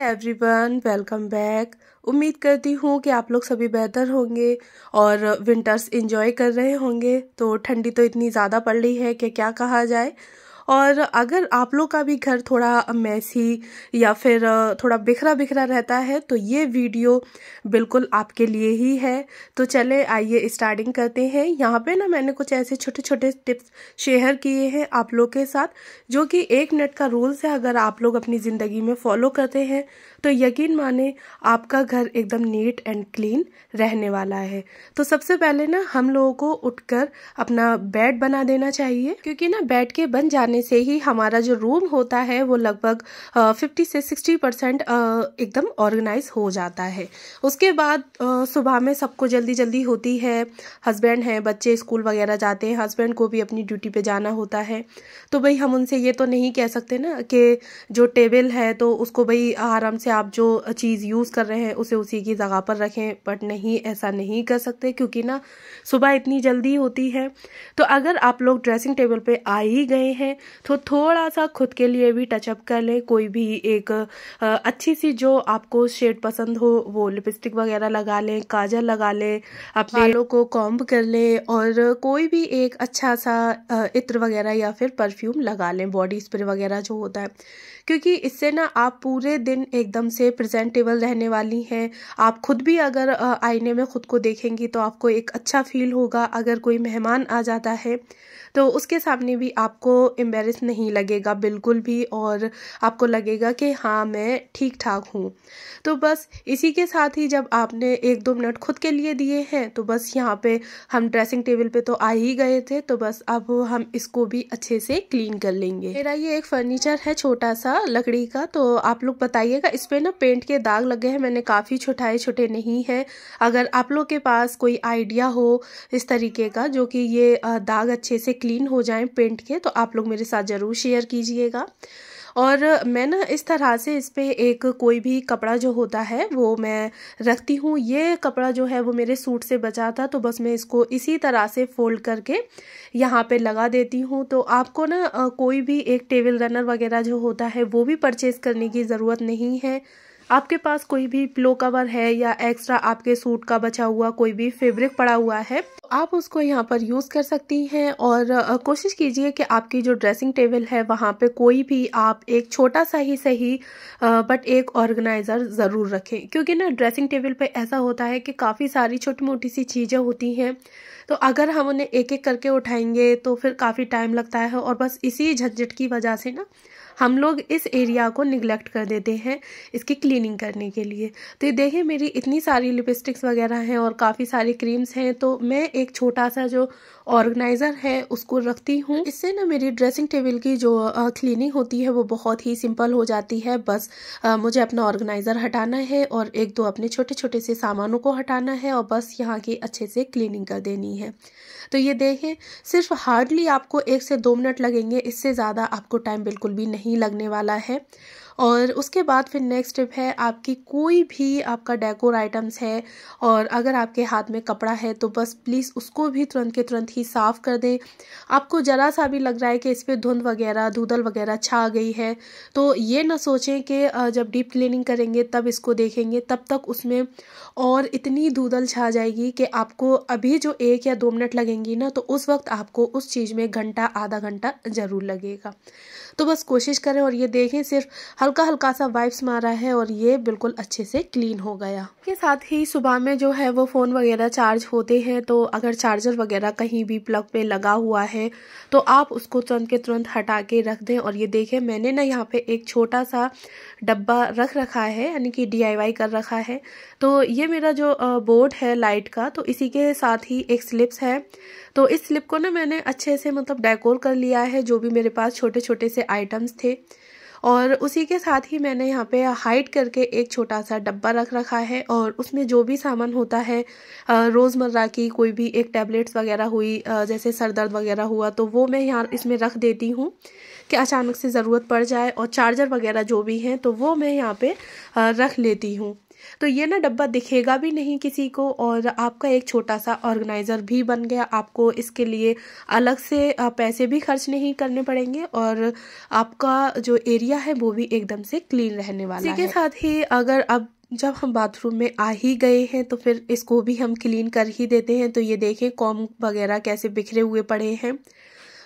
Everyone, welcome back. उम्मीद करती हूँ कि आप लोग सभी बेहतर होंगे और विंटर्स एंजॉय कर रहे होंगे। तो ठंडी तो इतनी ज़्यादा पड़ रही है कि क्या कहा जाए। और अगर आप लोग का भी घर थोड़ा मैसी या फिर थोड़ा बिखरा बिखरा रहता है तो ये वीडियो बिल्कुल आपके लिए ही है। तो चले आइए स्टार्टिंग करते हैं। यहाँ पे ना मैंने कुछ ऐसे छोटे छोटे टिप्स शेयर किए हैं आप लोग के साथ, जो कि 1 मिनट का रूल्स है। अगर आप लोग अपनी ज़िंदगी में फॉलो करते हैं तो यकीन माने आपका घर एकदम नीट एंड क्लीन रहने वाला है। तो सबसे पहले ना हम लोगों को उठकर अपना बेड बना देना चाहिए, क्योंकि ना बेड के बन जाने से ही हमारा जो रूम होता है वो लगभग 50 से 60% एकदम ऑर्गेनाइज हो जाता है। उसके बाद सुबह में सबको जल्दी जल्दी होती है, हस्बैंड हैं, बच्चे स्कूल वगैरह जाते हैं, हस्बैंड को भी अपनी ड्यूटी पे जाना होता है। तो भाई हम उनसे ये तो नहीं कह सकते ना कि जो टेबल है तो उसको भाई आराम से आप जो चीज़ यूज़ कर रहे हैं उसे उसी की जगह पर रखें, बट नहीं, ऐसा नहीं कर सकते, क्योंकि ना सुबह इतनी जल्दी होती है। तो अगर आप लोग ड्रेसिंग टेबल पे आ ही गए हैं तो थोड़ा सा खुद के लिए भी टचअप कर लें। कोई भी एक अच्छी सी जो आपको शेड पसंद हो वो लिपस्टिक वगैरह लगा लें, काजल लगा लें, अपने बालों को कॉम्ब कर लें और कोई भी एक अच्छा सा इत्र वगैरह या फिर परफ्यूम लगा लें, बॉडी स्प्रे वगैरह जो होता है, क्योंकि इससे ना आप पूरे दिन एकदम से प्रेजेंटेबल रहने वाली हैं। आप खुद भी अगर आईने में खुद को देखेंगी तो आपको एक अच्छा फील होगा। अगर कोई मेहमान आ जाता है तो उसके सामने भी आपको एम्बेरस नहीं लगेगा बिल्कुल भी, और आपको लगेगा कि हाँ, मैं ठीक ठाक हूँ। तो बस इसी के साथ ही जब आपने 1-2 मिनट खुद के लिए दिए हैं तो बस यहाँ पे हम ड्रेसिंग टेबल पे तो आ ही गए थे, तो बस अब हम इसको भी अच्छे से क्लीन कर लेंगे। मेरा ये एक फर्नीचर है छोटा सा लकड़ी का, तो आप लोग बताइएगा, इस पे ना पेंट के दाग लगे हैं। मैंने काफ़ी छोटे छोटे नहीं है। अगर आप लोग के पास कोई आइडिया हो इस तरीके का जो कि ये दाग अच्छे से क्लीन हो जाएं पेंट के, तो आप लोग मेरे साथ ज़रूर शेयर कीजिएगा। और मैं ना इस तरह से इस पे एक कोई भी कपड़ा जो होता है वो मैं रखती हूँ। ये कपड़ा जो है वो मेरे सूट से बचा था, तो बस मैं इसको इसी तरह से फोल्ड करके यहाँ पे लगा देती हूँ। तो आपको ना कोई भी एक टेबल रनर वगैरह जो होता है वो भी परचेज करने की ज़रूरत नहीं है। आपके पास कोई भी पिलो कवर है या एक्स्ट्रा आपके सूट का बचा हुआ कोई भी फैब्रिक पड़ा हुआ है तो आप उसको यहाँ पर यूज़ कर सकती हैं। और कोशिश कीजिए कि आपकी जो ड्रेसिंग टेबल है वहाँ पे कोई भी आप एक छोटा सा ही सही बट एक ऑर्गेनाइज़र ज़रूर रखें, क्योंकि ना ड्रेसिंग टेबल पे ऐसा होता है कि काफ़ी सारी छोटी मोटी सी चीज़ें होती हैं, तो अगर हम उन्हें एक एक करके उठाएंगे तो फिर काफ़ी टाइम लगता है, और बस इसी झंझट की वजह से ना हम लोग इस एरिया को निगलेक्ट कर देते हैं इसकी क्लीनिंग करने के लिए। तो ये देखिए, मेरी इतनी सारी लिपस्टिक्स वगैरह हैं और काफ़ी सारी क्रीम्स हैं, तो मैं एक छोटा सा जो ऑर्गेनाइज़र है उसको रखती हूँ। इससे ना मेरी ड्रेसिंग टेबल की जो क्लीनिंग होती है वो बहुत ही सिंपल हो जाती है। बस मुझे अपना ऑर्गेनाइज़र हटाना है और 1-2 अपने छोटे छोटे से सामानों को हटाना है और बस यहाँ की अच्छे से क्लीनिंग कर देनी है। तो ये देखें, सिर्फ हार्डली आपको 1 से 2 मिनट लगेंगे, इससे ज़्यादा आपको टाइम बिल्कुल भी नहीं लगने वाला है। और उसके बाद फिर नेक्स्ट स्टेप है, आपकी कोई भी आपका डेकोर आइटम्स है और अगर आपके हाथ में कपड़ा है तो बस प्लीज़ उसको भी तुरंत के तुरंत ही साफ़ कर दें। आपको ज़रा सा भी लग रहा है कि इस पर धुंध वगैरह धूदल वगैरह छा गई है तो ये ना सोचें कि जब डीप क्लीनिंग करेंगे तब इसको देखेंगे, तब तक उसमें और इतनी धूदल छा जाएगी कि आपको अभी जो 1 या 2 मिनट लगेंगी ना, तो उस वक्त आपको उस चीज़ में घंटा आधा घंटा ज़रूर लगेगा। तो बस कोशिश करें और ये देखें, सिर्फ हल्का हल्का सा वाइप्स मारा है और ये बिल्कुल अच्छे से क्लीन हो गया। के साथ ही सुबह में जो है वो फ़ोन वगैरह चार्ज होते हैं, तो अगर चार्जर वगैरह कहीं भी प्लग पे लगा हुआ है तो आप उसको तुरंत के तुरंत हटा के रख दें। और ये देखें, मैंने ना यहाँ पे एक छोटा सा डब्बा रख रखा है, यानी कि DIY कर रखा है। तो ये मेरा जो बोर्ड है लाइट का, तो इसी के साथ ही एक स्लिप्स है, तो इस स्लिप को ना मैंने अच्छे से मतलब डेकोर कर लिया है, जो भी मेरे पास छोटे छोटे से आइटम्स थे। और उसी के साथ ही मैंने यहाँ पे हाइड करके एक छोटा सा डब्बा रख रखा है और उसमें जो भी सामान होता है रोज़मर्रा की कोई भी एक टैबलेट्स वगैरह हुई, जैसे सर दर्द वगैरह हुआ, तो वो मैं यहाँ इसमें रख देती हूँ कि अचानक से ज़रूरत पड़ जाए। और चार्जर वगैरह जो भी हैं तो वो मैं यहाँ पे रख लेती हूँ। तो ये ना डब्बा दिखेगा भी नहीं किसी को, और आपका एक छोटा सा ऑर्गेनाइज़र भी बन गया। आपको इसके लिए अलग से पैसे भी खर्च नहीं करने पड़ेंगे, और आपका जो एरिया है वो भी एकदम से क्लीन रहने वाला है। इसी के साथ ही अगर अब जब हम बाथरूम में आ ही गए हैं तो फिर इसको भी हम क्लीन कर ही देते हैं। तो ये देखें कॉम्ब वगैरह कैसे बिखरे हुए पड़े हैं।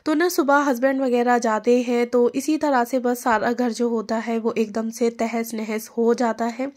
तो ना सुबह हस्बैंड वगैरह जाते हैं तो इसी तरह से बस सारा घर जो होता है वो एकदम से तहस नहस हो जाता है।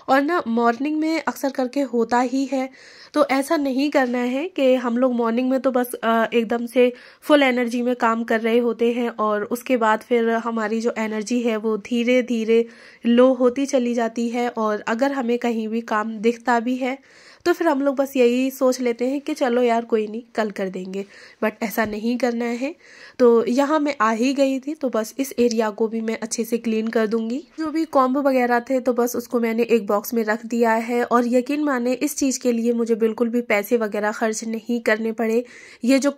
और ना मॉर्निंग में अक्सर करके होता ही है, तो ऐसा नहीं करना है कि हम लोग मॉर्निंग में तो बस एकदम से फुल एनर्जी में काम कर रहे होते हैं, और उसके बाद फिर हमारी जो एनर्जी है वो धीरे धीरे लो होती चली जाती है। और अगर हमें कहीं भी काम दिखता भी है तो फिर हम लोग बस यही सोच लेते हैं कि चलो यार कोई नहीं कल कर देंगे, बट ऐसा नहीं करना है। तो यहाँ मैं आ ही गई थी तो बस इस एरिया को भी मैं अच्छे से क्लीन कर दूंगी। जो भी कॉम्ब वगैरह थे तो बस उसको मैंने एक बॉक्स में रख दिया है, और यकीन माने इस चीज़ के लिए मुझे बिल्कुल भी पैसे वगैरह खर्च नहीं करने पड़े। ये जो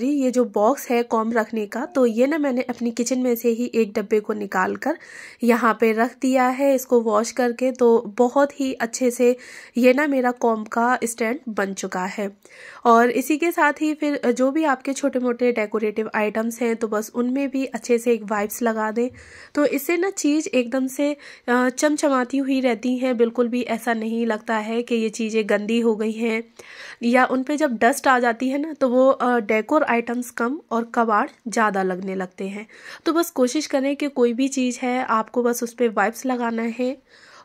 ये जो बॉक्स है कॉम्ब रखने का, तो ये ना मैंने अपनी किचन में से ही एक डब्बे को निकाल कर यहाँ पे रख दिया है इसको वॉश करके। तो बहुत ही अच्छे से ये ना मेरा कॉम्ब का स्टैंड बन चुका है। और इसी के साथ ही फिर जो भी आपके छोटे मोटे डेकोरेटिव आइटम्स हैं तो बस उनमें भी अच्छे से एक वाइप्स लगा दें, तो इससे ना चीज़ एकदम से चमचमाती हुई रहती हैं। बिल्कुल भी ऐसा नहीं लगता है कि ये चीज़ें गंदी हो गई हैं, या उन पे जब डस्ट आ जाती है ना तो वो डेकोर आइटम्स कम और कबाड़ ज़्यादा लगने लगते हैं। तो बस कोशिश करें कि कोई भी चीज़ है आपको बस उस पर वाइप्स लगाना है,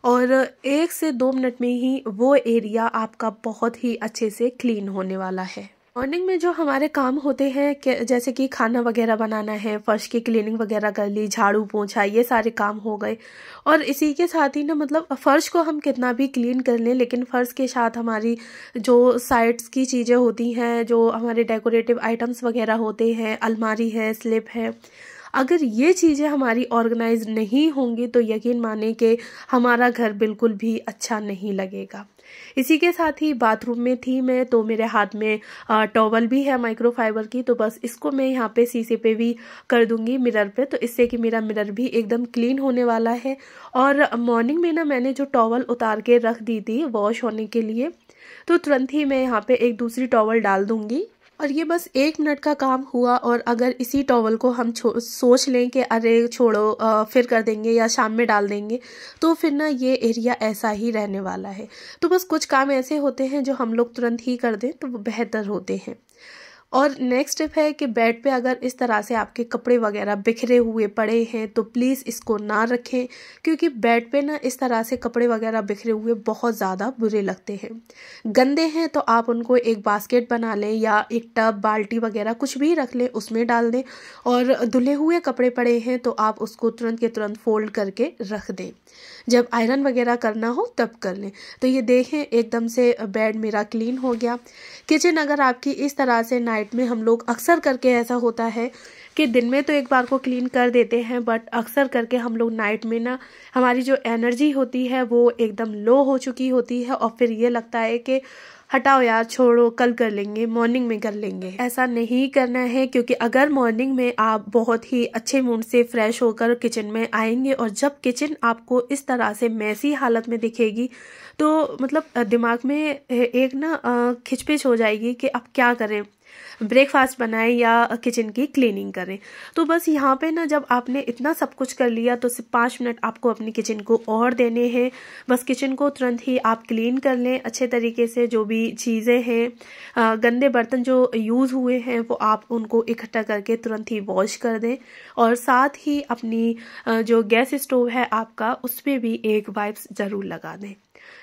और 1 से 2 मिनट में ही वो एरिया आपका बहुत ही अच्छे से क्लीन होने वाला है। मॉर्निंग में जो हमारे काम होते हैं जैसे कि खाना वगैरह बनाना है, फर्श की क्लीनिंग वगैरह कर ली, झाड़ू पोंछा, ये सारे काम हो गए। और इसी के साथ ही ना मतलब फर्श को हम कितना भी क्लीन कर लें, लेकिन फर्श के साथ हमारी जो साइड्स की चीज़ें होती हैं, जो हमारे डेकोरेटिव आइटम्स वगैरह होते हैं, अलमारी है, स्लिप है, अगर ये चीज़ें हमारी ऑर्गेनाइज नहीं होंगी तो यकीन माने कि हमारा घर बिल्कुल भी अच्छा नहीं लगेगा। इसी के साथ ही बाथरूम में थी मैं, तो मेरे हाथ में टॉवल भी है माइक्रोफाइबर की, तो बस इसको मैं यहाँ पे शीशे पे भी कर दूंगी मिरर पे, तो इससे कि मेरा मिरर भी एकदम क्लीन होने वाला है। और मॉर्निंग में ना मैंने जो टॉवल उतार के रख दी थी वॉश होने के लिए, तो तुरंत ही मैं यहाँ पे एक दूसरी टॉवल डाल दूंगी। और ये बस 1 मिनट का काम हुआ, और अगर इसी टॉवल को हम सोच लें कि अरे छोड़ो फिर कर देंगे या शाम में डाल देंगे, तो फिर ना ये एरिया ऐसा ही रहने वाला है। तो बस कुछ काम ऐसे होते हैं जो हम लोग तुरंत ही कर दें तो वो बेहतर होते हैं। और नेक्स्ट टिप है कि बेड पे अगर इस तरह से आपके कपड़े वगैरह बिखरे हुए पड़े हैं तो प्लीज़ इसको ना रखें, क्योंकि बेड पे ना इस तरह से कपड़े वगैरह बिखरे हुए बहुत ज़्यादा बुरे लगते हैं। गंदे हैं तो आप उनको एक बास्केट बना लें या एक टब, बाल्टी वगैरह कुछ भी रख लें, उसमें डाल दें। और धुले हुए कपड़े पड़े हैं तो आप उसको तुरंत के तुरंत फोल्ड करके रख दें, जब आयरन वगैरह करना हो तब कर लें। तो ये देखें एकदम से बेड मेरा क्लीन हो गया। किचन अगर आपकी इस तरह से नाइट में, हम लोग अक्सर करके ऐसा होता है कि दिन में तो एक बार को क्लीन कर देते हैं, बट अक्सर करके हम लोग नाइट में ना हमारी जो एनर्जी होती है वो एकदम लो हो चुकी होती है, और फिर ये लगता है कि हटाओ यार छोड़ो कल कर लेंगे, मॉर्निंग में कर लेंगे। ऐसा नहीं करना है, क्योंकि अगर मॉर्निंग में आप बहुत ही अच्छे मूड से फ्रेश होकर किचन में आएंगे और जब किचन आपको इस तरह से मैसी हालत में दिखेगी तो मतलब दिमाग में एक ना खिचपिच हो जाएगी कि अब क्या करें, ब्रेकफास्ट बनाएं या किचन की क्लीनिंग करें। तो बस यहाँ पे ना जब आपने इतना सब कुछ कर लिया तो सिर्फ 5 मिनट आपको अपनी किचन को और देने हैं। बस किचन को तुरंत ही आप क्लीन कर लें अच्छे तरीके से। जो भी चीज़ें हैं, गंदे बर्तन जो यूज़ हुए हैं वो आप उनको इकट्ठा करके तुरंत ही वॉश कर दें, और साथ ही अपनी जो गैस स्टोव है आपका उस पर भी एक वाइप्स ज़रूर लगा दें,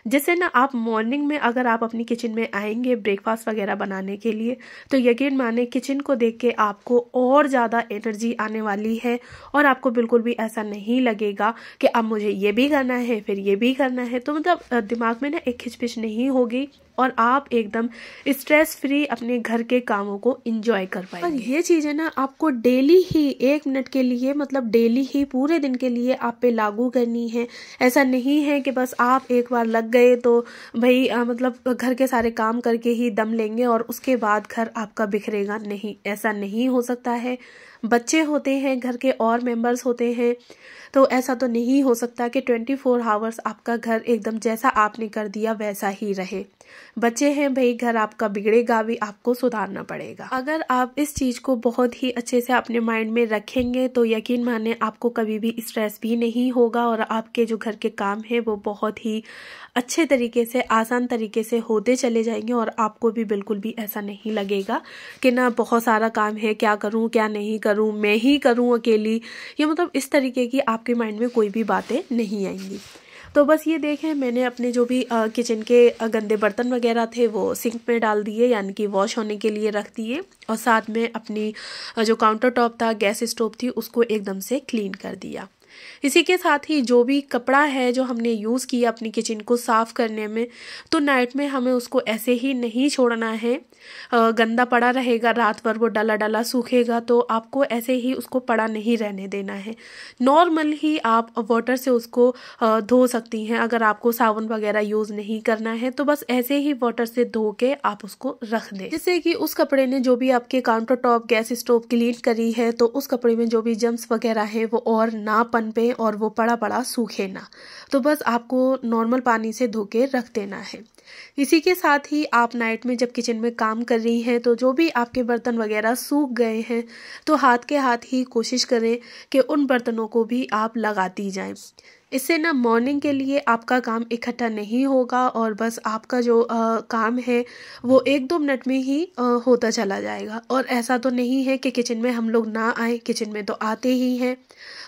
जिससे ना आप मॉर्निंग में अगर आप अपनी किचन में आएंगे ब्रेकफास्ट वगैरह बनाने के लिए तो यकीन माने किचन को देख के आपको और ज़्यादा एनर्जी आने वाली है, और आपको बिल्कुल भी ऐसा नहीं लगेगा कि अब मुझे ये भी करना है फिर ये भी करना है। तो मतलब दिमाग में ना एक खिचपिच नहीं होगी, और आप एकदम स्ट्रेस फ्री अपने घर के कामों को एंजॉय कर पाएंगे। और ये चीज़ें ना आपको डेली ही 1 मिनट के लिए, मतलब डेली ही पूरे दिन के लिए आप पे लागू करनी है। ऐसा नहीं है कि बस आप एक बार लग गए तो भाई मतलब घर के सारे काम करके ही दम लेंगे और उसके बाद घर आपका बिखरेगा। नहीं, ऐसा नहीं हो सकता है। बच्चे होते हैं, घर के और मेंबर्स होते हैं, तो ऐसा तो नहीं हो सकता कि 24 आवर्स आपका घर एकदम जैसा आपने कर दिया वैसा ही रहे। बच्चे हैं भाई, घर आपका बिगड़ेगा भी, आपको सुधारना पड़ेगा। अगर आप इस चीज़ को बहुत ही अच्छे से अपने माइंड में रखेंगे तो यकीन माने आपको कभी भी स्ट्रेस भी नहीं होगा और आपके जो घर के काम हैं वो बहुत ही अच्छे तरीके से, आसान तरीके से होते चले जाएंगे और आपको भी बिल्कुल भी ऐसा नहीं लगेगा कि ना बहुत सारा काम है, क्या करूं क्या नहीं करूं, मैं ही करूं अकेली, ये मतलब इस तरीके की आपके माइंड में कोई भी बातें नहीं आएंगी। तो बस ये देखें, मैंने अपने जो भी किचन के गंदे बर्तन वगैरह थे वो सिंक में डाल दिए, यानी कि वॉश होने के लिए रख दिए, और साथ में अपनी जो काउंटर टॉप था, गैस स्टोव थी, उसको एकदम से क्लीन कर दिया। इसी के साथ ही जो भी कपड़ा है जो हमने यूज़ किया अपनी किचन को साफ़ करने में, तो नाइट में हमें उसको ऐसे ही नहीं छोड़ना है, गंदा पड़ा रहेगा, रात भर वो डला डला सूखेगा, तो आपको ऐसे ही उसको पड़ा नहीं रहने देना है। नॉर्मल ही आप वाटर से उसको धो सकती हैं। अगर आपको साबुन वगैरह यूज़ नहीं करना है तो बस ऐसे ही वाटर से धो के आप उसको रख दें, जिससे कि उस कपड़े ने जो भी आपके counter top, gas stove clean करी है, तो उस कपड़े में जो भी जम्स वगैरह है वो और ना पनपे और वो पड़ा पड़ा सूखे ना। तो बस आपको नॉर्मल पानी से धो के रख देना है। इसी के साथ ही आप नाइट में जब किचन में काम कर रही हैं तो जो भी आपके बर्तन वगैरह सूख गए हैं तो हाथ के हाथ ही कोशिश करें कि उन बर्तनों को भी आप लगाती जाएं। इससे ना मॉर्निंग के लिए आपका काम इकट्ठा नहीं होगा और बस आपका जो काम है वो 1-2 मिनट में ही होता चला जाएगा। और ऐसा तो नहीं है कि किचन में हम लोग ना आए, किचन में तो आते ही हैं।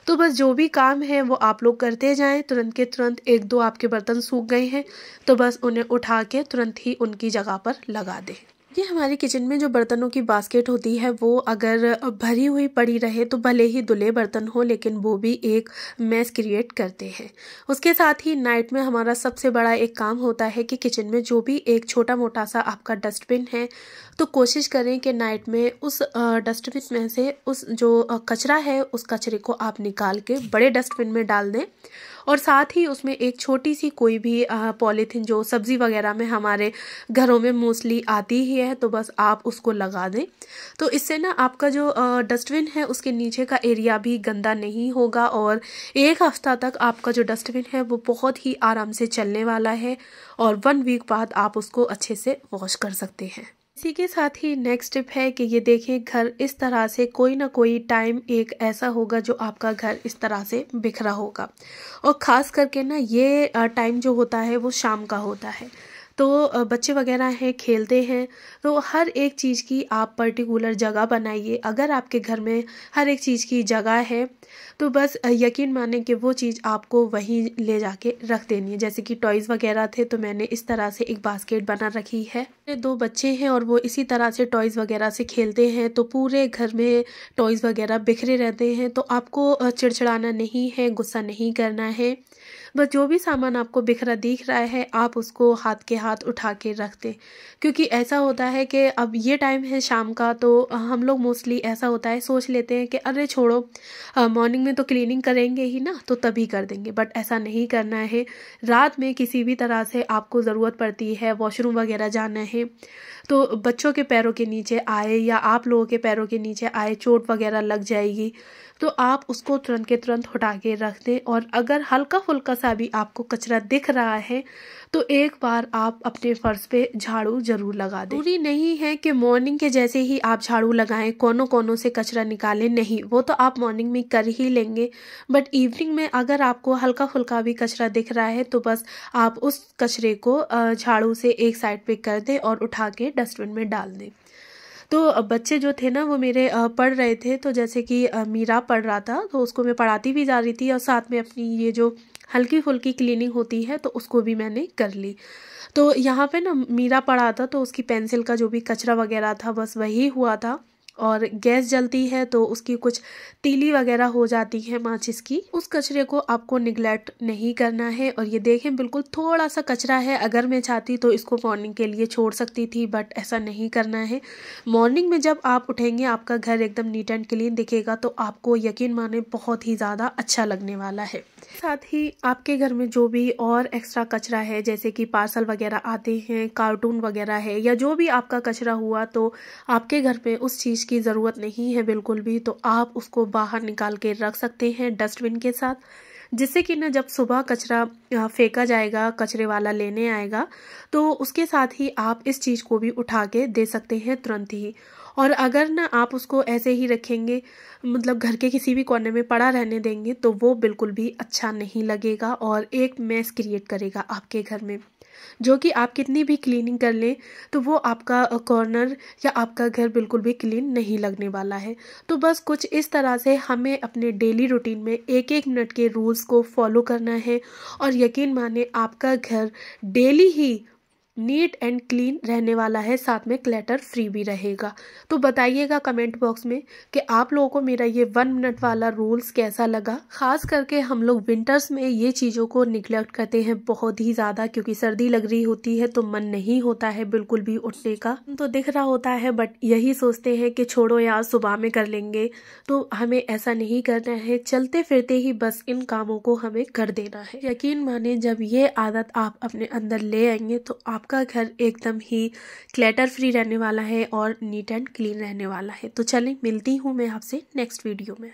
तो बस जो भी काम है वो आप लोग करते जाएं। तुरंत के तुरंत 1-2 आपके बर्तन सूख गए हैं तो बस उन्हें उठा के तुरंत ही उनकी जगह पर लगा दें। ये हमारी किचन में जो बर्तनों की बास्केट होती है वो अगर भरी हुई पड़ी रहे तो भले ही धुले बर्तन हो, लेकिन वो भी एक मैस क्रिएट करते हैं। उसके साथ ही नाइट में हमारा सबसे बड़ा एक काम होता है कि किचन में जो भी एक छोटा मोटा सा आपका डस्टबिन है, तो कोशिश करें कि नाइट में उस डस्टबिन में से उस जो कचरा है उस कचरे को आप निकाल के बड़े डस्टबिन में डाल दें। और साथ ही उसमें एक छोटी सी कोई भी पॉलीथीन जो सब्जी वगैरह में हमारे घरों में मोस्टली आती ही है, तो बस आप उसको लगा दें। तो इससे ना आपका जो डस्टबिन है उसके नीचे का एरिया भी गंदा नहीं होगा और 1 हफ्ता तक आपका जो डस्टबिन है वो बहुत ही आराम से चलने वाला है और 1 वीक बाद आप उसको अच्छे से वॉश कर सकते हैं। इसी के साथ ही नेक्स्ट टिप है कि ये देखें, घर इस तरह से कोई ना कोई टाइम एक ऐसा होगा जो आपका घर इस तरह से बिखरा होगा, और ख़ास करके ना ये टाइम जो होता है वो शाम का होता है। तो बच्चे वगैरह हैं, खेलते हैं, तो हर एक चीज़ की आप पर्टिकुलर जगह बनाइए। अगर आपके घर में हर एक चीज़ की जगह है तो बस यकीन माने कि वो चीज़ आपको वहीं ले जाके रख देनी है। जैसे कि टॉयज़ वगैरह थे तो मैंने इस तरह से एक बास्केट बना रखी है। मेरे 2 बच्चे हैं और वो इसी तरह से टॉयज़ वगैरह से खेलते हैं, तो पूरे घर में टॉयज़ वगैरह बिखरे रहते हैं। तो आपको चिड़चिड़ाना नहीं है, गुस्सा नहीं करना है, बस जो भी सामान आपको बिखरा दिख रहा है आप उसको हाथ के हाथ उठा के रख दें। क्योंकि ऐसा होता है कि अब ये टाइम है शाम का, तो हम लोग मोस्टली ऐसा होता है सोच लेते हैं कि अरे छोड़ो, मॉर्निंग में तो क्लीनिंग करेंगे ही ना, तो तभी कर देंगे। बट ऐसा नहीं करना है। रात में किसी भी तरह से आपको ज़रूरत पड़ती है, वॉशरूम वगैरह जाना है, तो बच्चों के पैरों के नीचे आए या आप लोगों के पैरों के नीचे आए, चोट वगैरह लग जाएगी, तो आप उसको तुरंत के तुरंत हटा के रख दें। और अगर हल्का फुल्का सा भी आपको कचरा दिख रहा है तो एक बार आप अपने फर्श पे झाड़ू जरूर लगा दें। जरूरी नहीं है कि मॉर्निंग के जैसे ही आप झाड़ू लगाएं, कोनों कोनों से कचरा निकालें, नहीं, वो तो आप मॉर्निंग में कर ही लेंगे। बट इवनिंग में अगर आपको हल्का फुल्का भी कचरा दिख रहा है तो बस आप उस कचरे को झाड़ू से एक साइड पे कर दें और उठा के डस्टबिन में डाल दें। तो बच्चे जो थे ना वो मेरे पढ़ रहे थे, तो जैसे कि मीरा पढ़ रहा था तो उसको मैं पढ़ाती भी जा रही थी और साथ में अपनी ये जो हल्की फुल्की क्लीनिंग होती है तो उसको भी मैंने कर ली। तो यहाँ पे ना मीरा पढ़ा था तो उसकी पेंसिल का जो भी कचरा वगैरह था बस वही हुआ था, और गैस जलती है तो उसकी कुछ तीली वगैरह हो जाती है माचिस की, उस कचरे को आपको निगलेक्ट नहीं करना है। और ये देखें बिल्कुल थोड़ा सा कचरा है, अगर मैं चाहती तो इसको मॉर्निंग के लिए छोड़ सकती थी, बट ऐसा नहीं करना है। मॉर्निंग में जब आप उठेंगे आपका घर एकदम नीट एंड क्लीन दिखेगा तो आपको यकीन माने बहुत ही ज़्यादा अच्छा लगने वाला है। साथ ही आपके घर में जो भी और एक्स्ट्रा कचरा है, जैसे कि पार्सल वगैरह आते हैं, कार्टून वगैरह है, या जो भी आपका कचरा हुआ, तो आपके घर पे उस चीज़ की ज़रूरत नहीं है बिल्कुल भी, तो आप उसको बाहर निकाल के रख सकते हैं डस्टबिन के साथ, जिससे कि ना जब सुबह कचरा फेंका जाएगा, कचरे वाला लेने आएगा, तो उसके साथ ही आप इस चीज़ को भी उठा के दे सकते हैं तुरंत ही। और अगर ना आप उसको ऐसे ही रखेंगे, मतलब घर के किसी भी कोने में पड़ा रहने देंगे, तो वो बिल्कुल भी अच्छा नहीं लगेगा और एक मैस क्रिएट करेगा आपके घर में, जो कि आप कितनी भी क्लीनिंग कर लें तो वो आपका कॉर्नर या आपका घर बिल्कुल भी क्लीन नहीं लगने वाला है। तो बस कुछ इस तरह से हमें अपने डेली रूटीन में एक एक मिनट के रूल्स को फॉलो करना है, और यकीन माने आपका घर daily he neat and clean रहने वाला है, साथ में क्लटर फ्री भी रहेगा। तो बताइएगा कमेंट बॉक्स में कि आप लोगों को मेरा ये 1 मिनट वाला रूल्स कैसा लगा। खास करके हम लोग विंटर्स में ये चीज़ों को निगलेक्ट करते हैं बहुत ही ज़्यादा, क्योंकि सर्दी लग रही होती है तो मन नहीं होता है बिल्कुल भी उठने का, तो दिख रहा होता है, बट यही सोचते हैं कि छोड़ो यार सुबह में कर लेंगे। तो हमें ऐसा नहीं करना है, चलते फिरते ही बस इन कामों को हमें कर देना है। यकीन माने जब ये आदत आप अपने अंदर ले आएंगे तो आपका घर एकदम ही क्लटर फ्री रहने वाला है और नीट एंड क्लीन रहने वाला है। तो चलें, मिलती हूँ मैं आपसे नेक्स्ट वीडियो में।